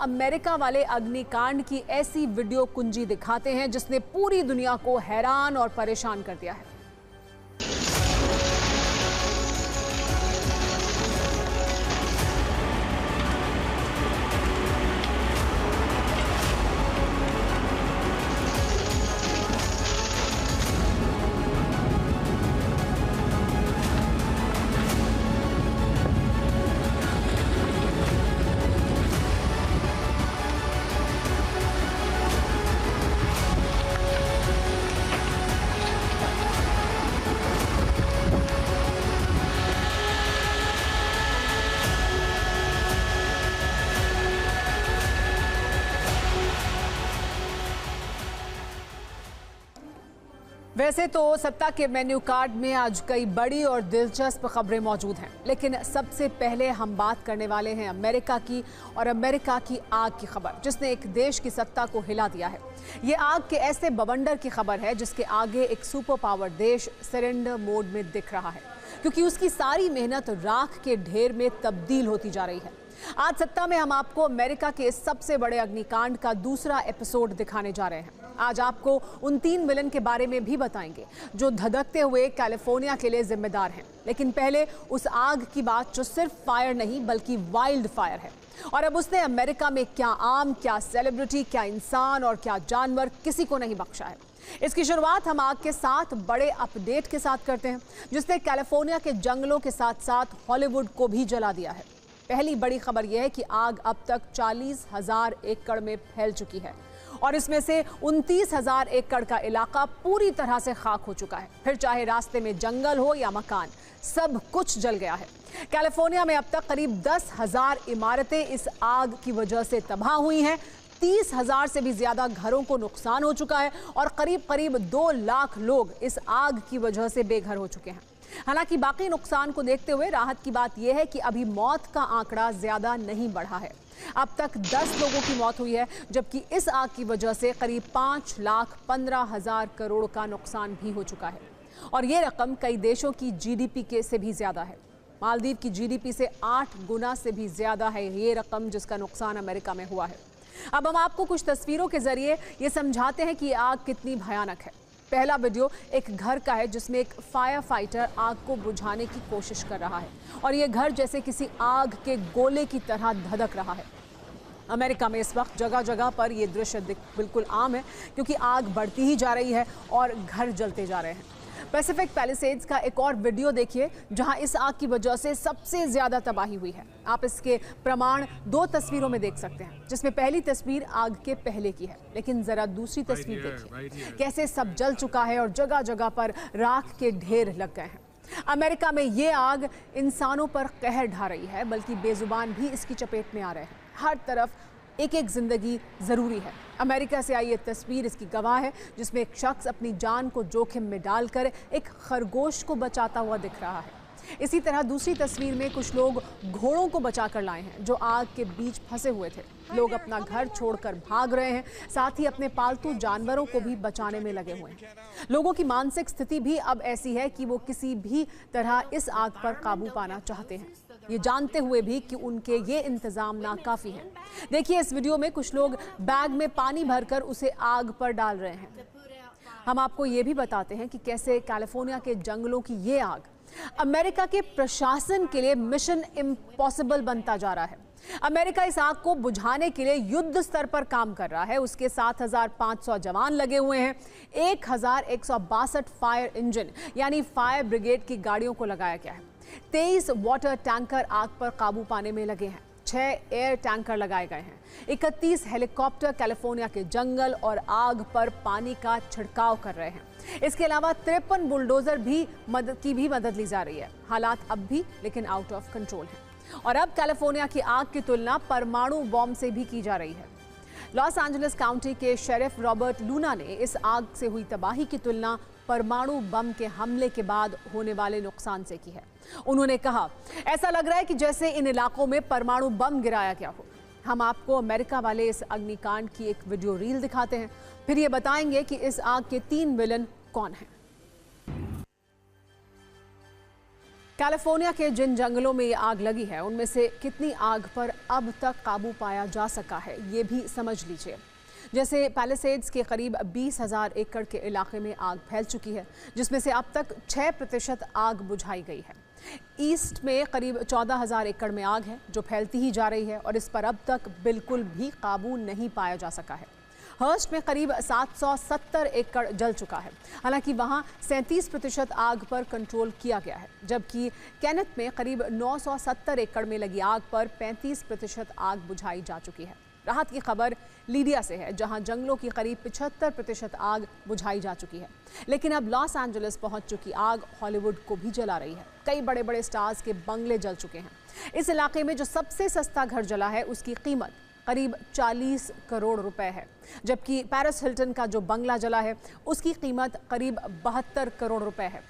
America वाले अग्निकांड की ऐसी वीडियो कुंजी दिखाते हैं जिसने पूरी दुनिया को हैरान और परेशान कर दिया है। वैसे तो सत्ता के मेन्यू कार्ड में आज कई बड़ी और दिलचस्प खबरें मौजूद हैं, लेकिन सबसे पहले हम बात करने वाले हैं अमेरिका की और अमेरिका की आग की खबर, जिसने एक देश की सत्ता को हिला दिया है। ये आग के ऐसे बवंडर की खबर है जिसके आगे एक सुपर पावर देश सरेंडर मोड में दिख रहा है, क्योंकि उसकी सारी मेहनत राख के ढेर में तब्दील होती जा रही है। आज सत्ता में हम आपको अमेरिका के इस सबसे बड़े अग्निकांड का दूसरा एपिसोड दिखाने जा रहे हैं। आज आपको उन 3 विलन के बारे में भी बताएंगे जो धधकते हुए कैलिफोर्निया के लिए जिम्मेदार हैं। लेकिन पहले उस आग की बात जो सिर्फ फायर नहीं बल्कि वाइल्ड फायर है, और अब उसने अमेरिका में क्या आम, क्या सेलिब्रिटी, क्या इंसान और क्या जानवर, किसी को नहीं बख्शा है। इसकी शुरुआत हम आग के 7 बड़े अपडेट के साथ करते हैं, जिसने कैलिफोर्निया के जंगलों के साथ साथ हॉलीवुड को भी जला दिया है। पहली बड़ी खबर यह है कि आग अब तक 40,000 एकड़ में फैल चुकी है और इसमें से 29,000 एकड़ का इलाका पूरी तरह से खाक हो चुका है। फिर चाहे रास्ते में जंगल हो या मकान, सब कुछ जल गया है। कैलिफोर्निया में अब तक करीब 10,000 इमारतें इस आग की वजह से तबाह हुई हैं। 30,000 से भी ज्यादा घरों को नुकसान हो चुका है और करीब 2 लाख लोग इस आग की वजह से बेघर हो चुके हैं। हालांकि बाकी नुकसान को देखते हुए राहत की बात यह है कि अभी मौत का आंकड़ा ज्यादा नहीं बढ़ा है। अब तक 10 लोगों की मौत हुई है, जबकि इस आग की वजह से करीब 5,15,000 करोड़ का नुकसान भी हो चुका है और ये रकम कई देशों की जीडीपी के से भी ज्यादा है। मालदीव की जीडीपी से 8 गुना से भी ज्यादा है ये रकम जिसका नुकसान अमेरिका में हुआ है। अब हम आपको कुछ तस्वीरों के जरिए ये समझाते हैं कि ये आग कितनी भयानक है। पहला वीडियो एक घर का है जिसमें एक फायर फाइटर आग को बुझाने की कोशिश कर रहा है और ये घर जैसे किसी आग के गोले की तरह धधक रहा है। अमेरिका में इस वक्त जगह जगह पर ये दृश्य बिल्कुल आम है, क्योंकि आग बढ़ती ही जा रही है और घर जलते जा रहे हैं। पैसिफिक पैलिसेड्स का एक और वीडियो देखिए, जहां इस आग की वजह से सबसे ज्यादा तबाही हुई है। आप इसके प्रमाण 2 तस्वीरों में देख सकते हैं, जिसमें पहली तस्वीर आग के पहले की है, लेकिन जरा दूसरी तस्वीर देखिए कैसे सब जल चुका है और जगह जगह पर राख के ढेर लग गए हैं। अमेरिका में ये आग इंसानों पर कहर ढा रही है, बल्कि बेजुबान भी इसकी चपेट में आ रहे हैं। हर तरफ एक एक जिंदगी जरूरी है। अमेरिका से आई ये तस्वीर इसकी गवाह है, जिसमें एक शख्स अपनी जान को जोखिम में डालकर एक खरगोश को बचाता हुआ दिख रहा है। इसी तरह दूसरी तस्वीर में कुछ लोग घोड़ों को बचाकर लाए हैं जो आग के बीच फंसे हुए थे। लोग अपना घर छोड़कर भाग रहे हैं, साथ ही अपने पालतू जानवरों को भी बचाने में लगे हुए हैं। लोगों की मानसिक स्थिति भी अब ऐसी है कि वो किसी भी तरह इस आग पर काबू पाना चाहते हैं, ये जानते हुए भी कि उनके ये इंतजाम नाकाफी हैं। देखिए इस वीडियो में कुछ लोग बैग में पानी भरकर उसे आग पर डाल रहे हैं। हम आपको ये भी बताते हैं कि कैसे कैलिफोर्निया के जंगलों की ये आग अमेरिका के प्रशासन के लिए मिशन इम्पॉसिबल बनता जा रहा है। अमेरिका इस आग को बुझाने के लिए युद्ध स्तर पर काम कर रहा है। उसके 7,500 जवान लगे हुए हैं। 1,162 फायर इंजन यानी फायर ब्रिगेड की गाड़ियों को लगाया गया है। 23 वाटर टैंकर आग पर काबू पाने में लगे हैं। 6 एयर टैंकर लगाए गए हैं। 31 हेलीकॉप्टर कैलिफोर्निया के जंगल और आग पर पानी का छिड़काव कर रहे हैं। इसके अलावा 53 बुलडोजर की भी मदद ली जा रही है। हालात अब भी लेकिन आउट ऑफ कंट्रोल है और अब कैलिफोर्निया की आग की तुलना परमाणु बॉम्ब से भी की जा रही है। लॉस एंजलिस काउंटी के शेरिफ रॉबर्ट लूना ने इस आग से हुई तबाही की तुलना परमाणु बम के हमले के बाद होने वाले नुकसान से की है। उन्होंने कहा, ऐसा लग रहा है कि जैसे इन इलाकों में परमाणु बम गिराया गया हो। हम आपको अमेरिका वाले इस अग्निकांड की एक वीडियो रील दिखाते हैं, फिर ये बताएंगे कि इस आग के 3 विलन कौन हैं। कैलिफोर्निया के जिन जंगलों में ये आग लगी है, उनमें से कितनी आग पर अब तक काबू पाया जा सका है, ये भी समझ लीजिए। जैसे पैलिसेड्स के करीब 20,000 एकड़ के इलाके में आग फैल चुकी है, जिसमें से अब तक 6% आग बुझाई गई है। ईस्ट में करीब 14,000 एकड़ में आग है, जो फैलती ही जा रही है और इस पर अब तक बिल्कुल भी काबू नहीं पाया जा सका है। हर्स्ट में करीब 770 एकड़ जल चुका है, हालांकि वहां 37% आग पर कंट्रोल किया गया है, जबकि केनेथ में करीब 970 एकड़ में लगी आग पर 35% आग बुझाई जा चुकी है। राहत की खबर लीडिया से है, जहां जंगलों की करीब 75% आग बुझाई जा चुकी है। लेकिन अब लॉस एंजलिस पहुंच चुकी आग हॉलीवुड को भी जला रही है। कई बड़े बड़े स्टार्स के बंगले जल चुके हैं। इस इलाके में जो सबसे सस्ता घर जला है, उसकी कीमत करीब 40 करोड़ रुपए है, जबकि पेरिस हिल्टन का जो बंगला जला है, उसकी कीमत करीब 72 करोड़ रुपए है।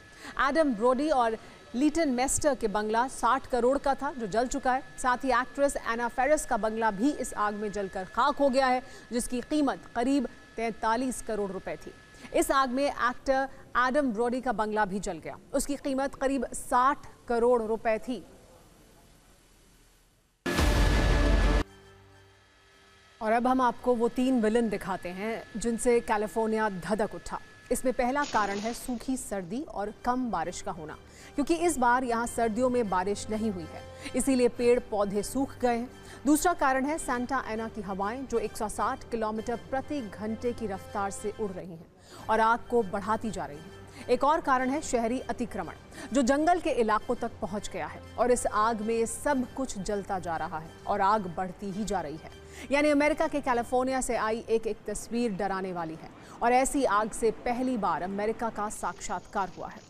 एडम ब्रोडी और लीटन मेस्टर के बंगला 60 करोड़ का था, जो जल चुका है। साथ ही एक्ट्रेस एना फेरिस का बंगला भी इस आग में जलकर खाक हो गया है, जिसकी कीमत करीब 43 करोड़ रुपए थी। इस आग में एक्टर एडम ब्रोडी का बंगला भी जल गया, उसकी कीमत करीब 60 करोड़ रुपए थी। और अब हम आपको वो 3 विलन दिखाते हैं जिनसे कैलिफोर्निया धधक उठा। इसमें पहला कारण है सूखी सर्दी और कम बारिश का होना, क्योंकि इस बार यहाँ सर्दियों में बारिश नहीं हुई है, इसीलिए पेड़ पौधे सूख गए हैं। दूसरा कारण है सांता एना की हवाएं, जो 160 किलोमीटर प्रति घंटे की रफ्तार से उड़ रही हैं और आग को बढ़ाती जा रही हैं। एक और कारण है शहरी अतिक्रमण, जो जंगल के इलाकों तक पहुंच गया है और इस आग में सब कुछ जलता जा रहा है और आग बढ़ती ही जा रही है। यानी अमेरिका के कैलिफोर्निया से आई एक तस्वीर डराने वाली है और ऐसी आग से पहली बार अमेरिका का साक्षात्कार हुआ है।